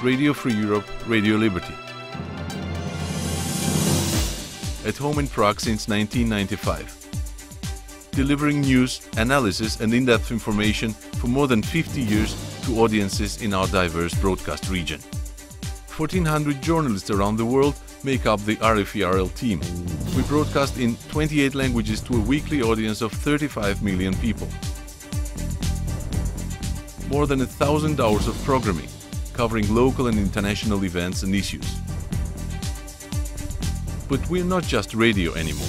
Radio Free Europe, Radio Liberty. At home in Prague since 1995. Delivering news, analysis and in-depth information for more than 50 years to audiences in our diverse broadcast region. 1,400 journalists around the world make up the RFE-RL team. We broadcast in 28 languages to a weekly audience of 35 million people. More than 1,000 hours of programming, covering local and international events and issues. But we're not just radio anymore.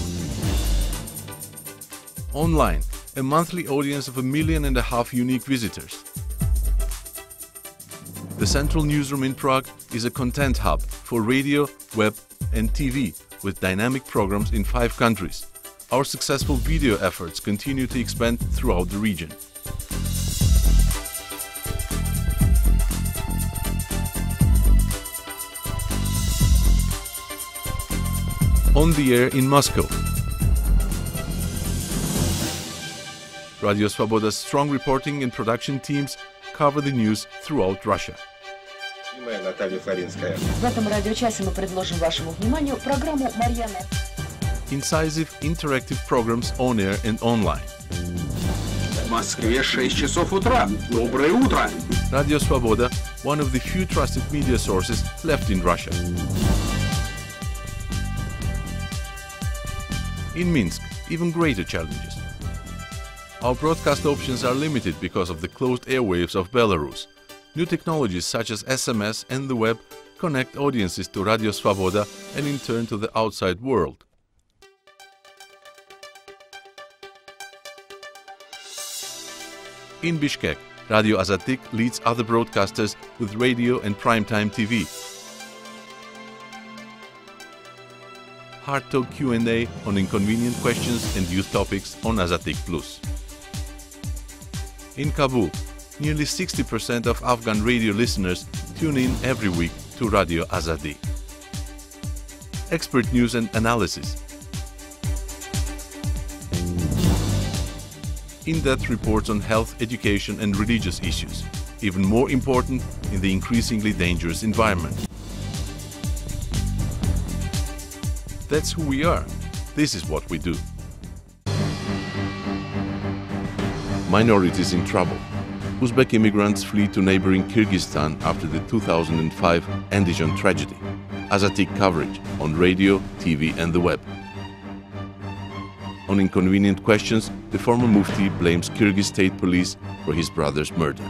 Online, a monthly audience of 1.5 million unique visitors. The central newsroom in Prague is a content hub for radio, web and TV with dynamic programs in 5 countries. Our successful video efforts continue to expand throughout the region. On the air in Moscow. Radio Svoboda's strong reporting and production teams cover the news throughout Russia. В этом радиочасе мы предложим вашему вниманию программу Марьяна. Incisive interactive programs on air and online. В Москве 6 часов утра. Доброе утро! Radio Svoboda, one of the few trusted media sources left in Russia. In Minsk, even greater challenges. Our broadcast options are limited because of the closed airwaves of Belarus. New technologies such as SMS and the web connect audiences to Radio Svoboda and in turn to the outside world. In Bishkek, Radio Azatik leads other broadcasters with radio and primetime TV. Hard Talk Q&A on inconvenient questions and youth topics on Azatik Plus. In Kabul, nearly 60% of Afghan radio listeners tune in every week to Radio Azadi. Expert news and analysis. In-depth reports on health, education and religious issues, even more important in the increasingly dangerous environment. That's who we are. This is what we do. Minorities in trouble. Uzbek immigrants flee to neighboring Kyrgyzstan after the 2005 Andijan tragedy. Azatik coverage on radio, TV and the web. On inconvenient questions, the former Mufti blames Kyrgyz state police for his brother's murder.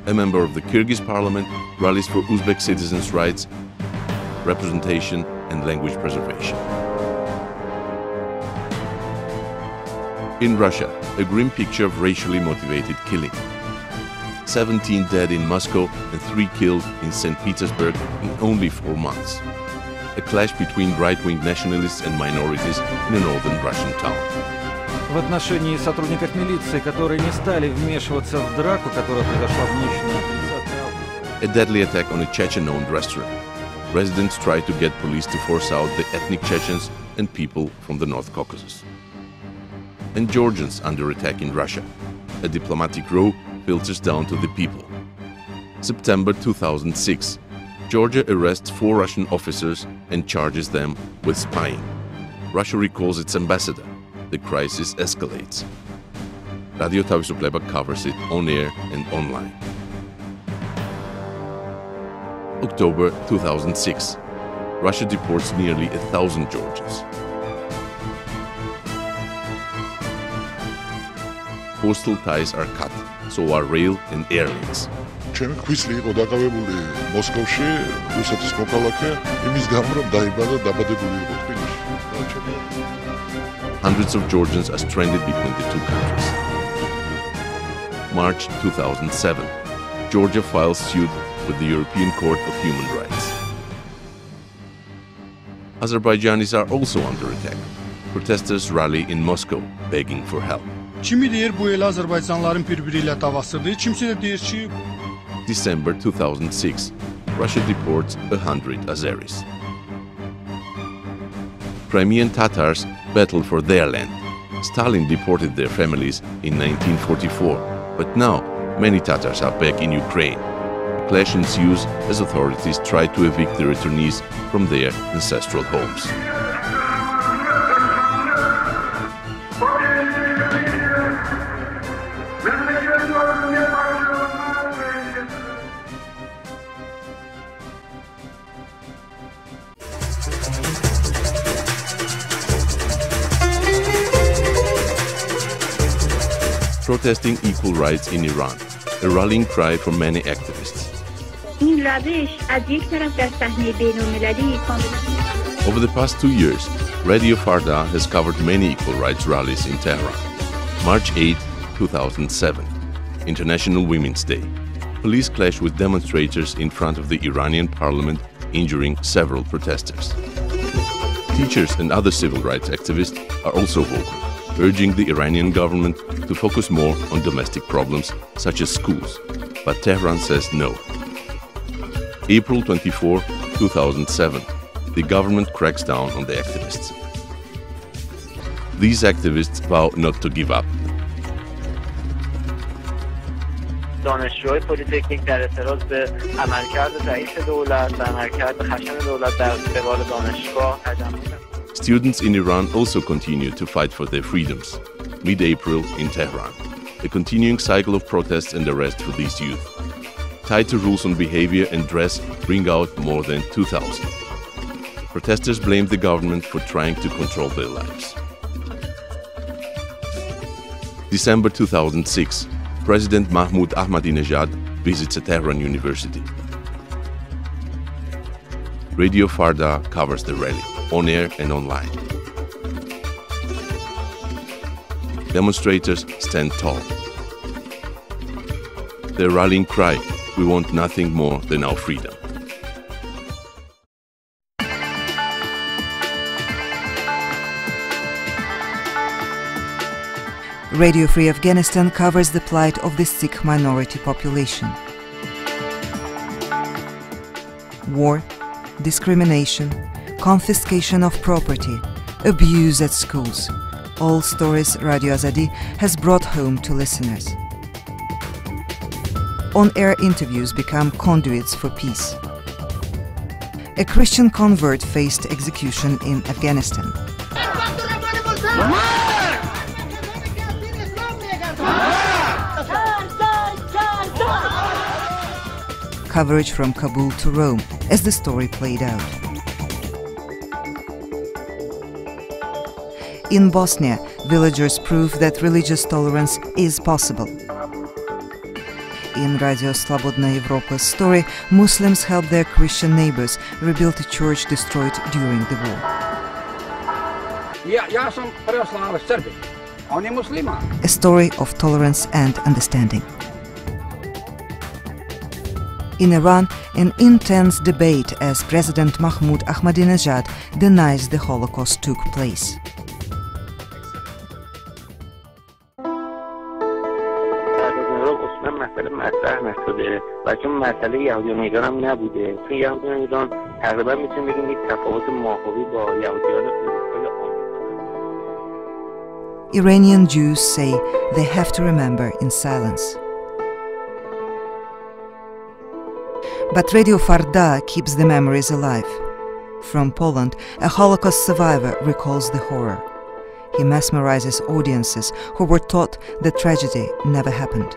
A member of the Kyrgyz parliament rallies for Uzbek citizens' rights, representation and language preservation. In Russia, a grim picture of racially motivated killing. 17 dead in Moscow and 3 killed in St. Petersburg in only 4 months. A clash between right-wing nationalists and minorities in a northern Russian town. В отношении сотрудников милиции, которые не стали вмешиваться в драку, которая произошла в ночь на 30 августа. A deadly attack on a Chechen-owned restaurant. Residents tried to get police to force out the ethnic Chechens and people from the North Caucasus. And Georgians under attack in Russia. A diplomatic row filters down to the people. September 2006. Georgia arrests 4 Russian officers and charges them with spying. Russia recalls its ambassador. The crisis escalates. Radio Tavisokleba covers it on air and online. October 2006. Russia deports nearly 1,000 Georgians. Postal ties are cut, so are rail and air links. ჩემი ქვისლი იყო დაკავებული მოსკოვში, რუსეთის მოქალაქე, იმის გამო რომ დაიბადა დაბადებული იყო თბილისში. Hundreds of Georgians are stranded between the 2 countries. March 2007. Georgia files suit with the European Court of Human Rights. Azerbaijanis are also under attack. Protesters rally in Moscow, begging for help. Kimi deyir bu el Azərbaycanların bir-biri ilə davasıdır, kimsə də deyir ki... December 2006, Russia deports 100 Azeris. Crimean Tatars battle for their land. Stalin deported their families in 1944, but now many Tatars are back in Ukraine. A clash ensues as authorities try to evict the returnees from their ancestral homes. Protesting equal rights in Iran, a rallying cry for many activists. Over the past 2 years, Radio Farda has covered many equal rights rallies in Tehran. March 8, 2007, International Women's Day. Police clash with demonstrators in front of the Iranian parliament, injuring several protesters. Teachers and other civil rights activists are also vocal, urging the Iranian government to focus more on domestic problems such as schools, but Tehran says no. April 24, 2007, the government cracks down on the activists. These activists vow not to give up. دانشجوهای پلی‌تکنیک در اعتراض به عملکرد ضعیف دولت و عملکرد خشن دولت در قبال دانشگاه Students in Iran also continue to fight for their freedoms. Mid-April in Tehran, a continuing cycle of protests and arrests for these youth. Tighter rules on behavior and dress bring out more than 2,000. Protesters blame the government for trying to control their lives. December 2006, President Mahmoud Ahmadinejad visits a Tehran university. Radio Farda covers the rally, on air and online. Demonstrators stand tall. Their rallying cry, "We want nothing more than our freedom." Radio Free Afghanistan covers the plight of the Sikh minority population. War, discrimination, confiscation of property, abuse at schools. All stories Radio Azadi has brought home to listeners. On-air interviews become conduits for peace. A Christian convert faced execution in Afghanistan. Coverage from Kabul to Rome as the story played out. In Bosnia, villagers prove that religious tolerance is possible. In Radio Slobodna Evropa's story, Muslims help their Christian neighbors rebuild a church destroyed during the war. A story of tolerance and understanding. In Iran, an intense debate as President Mahmoud Ahmadinejad denies the Holocaust took place. و چون مسئله یهودیان ایران هم نبوده، چون یهودیان ایران تقریبا میتونیم بگیم یک تفاوت ماهوی با یهودیان اروپای آمریکا. Iranian Jews say they have to remember in silence. But Radio Farda keeps the memories alive. From Poland, a Holocaust survivor recalls the horror. He mesmerizes audiences who were taught the tragedy never happened.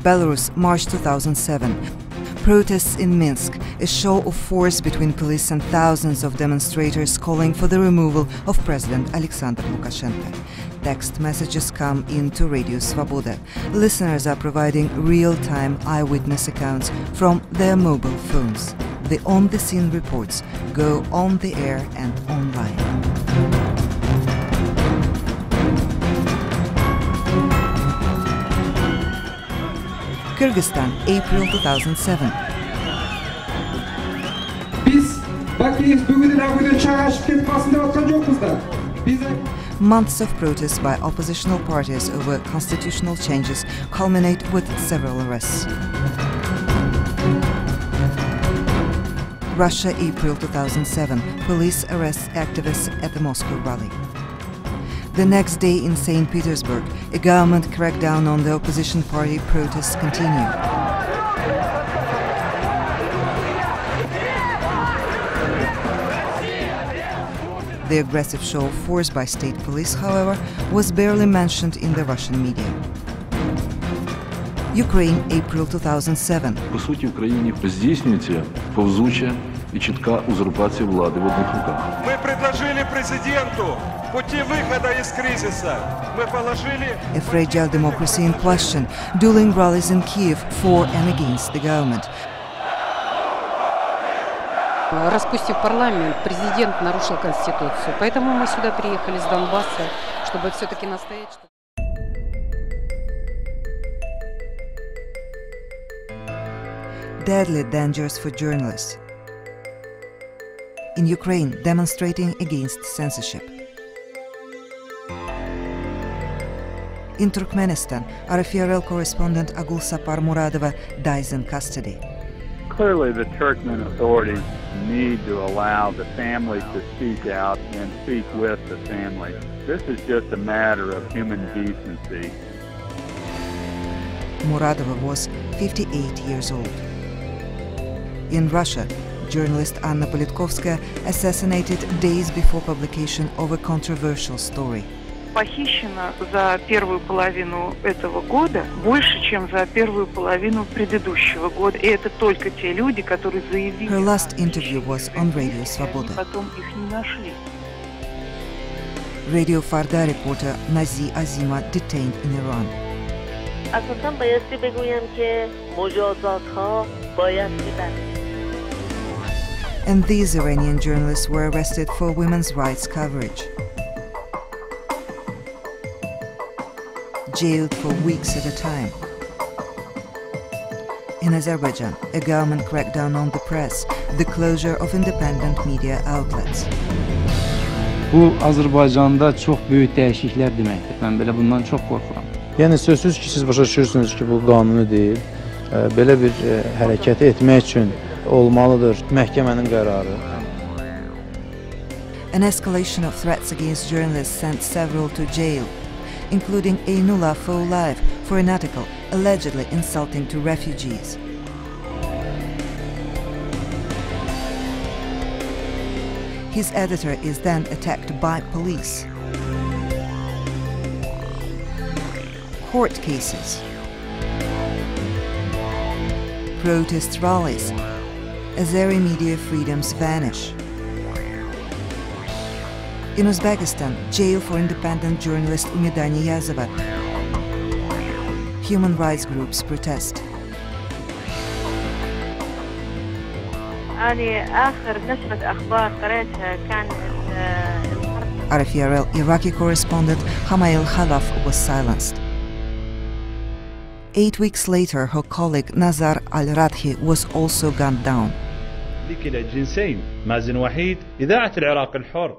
Belarus, March 2007. Protests in Minsk, a show of force between police and thousands of demonstrators calling for the removal of President Alexander Lukashenko. Text messages come into Radio Svoboda. Listeners are providing real-time eyewitness accounts from their mobile phones. The on-the-scene reports go on the air and online. Kyrgyzstan, April 2007. Months of protests by oppositional parties over constitutional changes culminate with several arrests. Russia, April 2007. Police arrests activists at the Moscow rally. The next day in St. Petersburg, a government crackdown on the opposition party protests continue. The aggressive show of force by state police, however, was barely mentioned in the Russian media. Ukraine, April 2007. По суті, в країні здійснюється повзуча і чітка узурпація влади в одних руках. Мы предложили президенту пути выхода из кризиса. Мы положили... A fragile democracy in question, dueling rallies in Kiev for and against the government. Распустив парламент, президент нарушил Конституцию. Поэтому мы сюда приехали с Донбасса, чтобы все-таки настоять, что... Deadly dangers for journalists. In Ukraine, demonstrating against censorship. In Turkmenistan, RFE correspondent Agul Sapar Muradova dies in custody. Clearly, the Turkmen authorities need to allow the family to speak out and speak with the family. This is just a matter of human decency. Muradova was 58 years old. In Russia, journalist Anna Politkovskaya assassinated days before publication of a controversial story. Похищено за первую половину этого года больше, чем за первую половину предыдущего года. И это только те люди, которые заявили... Her last interview was on Radio Svoboda. Потом их не нашли. Radio Farda reporter Nazi Azima detained in Iran. اساساً بایستی بگویم که مجازات‌ها باید می‌برد. And these Iranian journalists were arrested for women's rights coverage. Jailed for weeks at a time. In Azerbaijan, a government crackdown on the press, the closure of independent media outlets. Bu Azərbaycanda çox böyük dəyişikliklər deməkdir. Mən belə bundan çox qorxuram. Yəni sözsüz ki, siz başa düşürsünüz ki, bu qanuni deyil. Belə bir hərəkət etmək üçün olmalıdır məhkəmənin qərarı. An escalation of threats against journalists sent several to jail, including Aynullah Fouliyev for an article allegedly insulting to refugees. His editor is then attacked by police. Court cases. Protest rallies. Azeri media freedoms vanish. In Uzbekistan, jail for independent journalist Umida Niyazova. Human rights groups protest. RFE Iraqi correspondent Hamail Khalaf was silenced. 8 weeks later, her colleague Nazar al-Radhi was also gunned down. لكلا الجنسين مازن وحيد إذاعة العراق الحر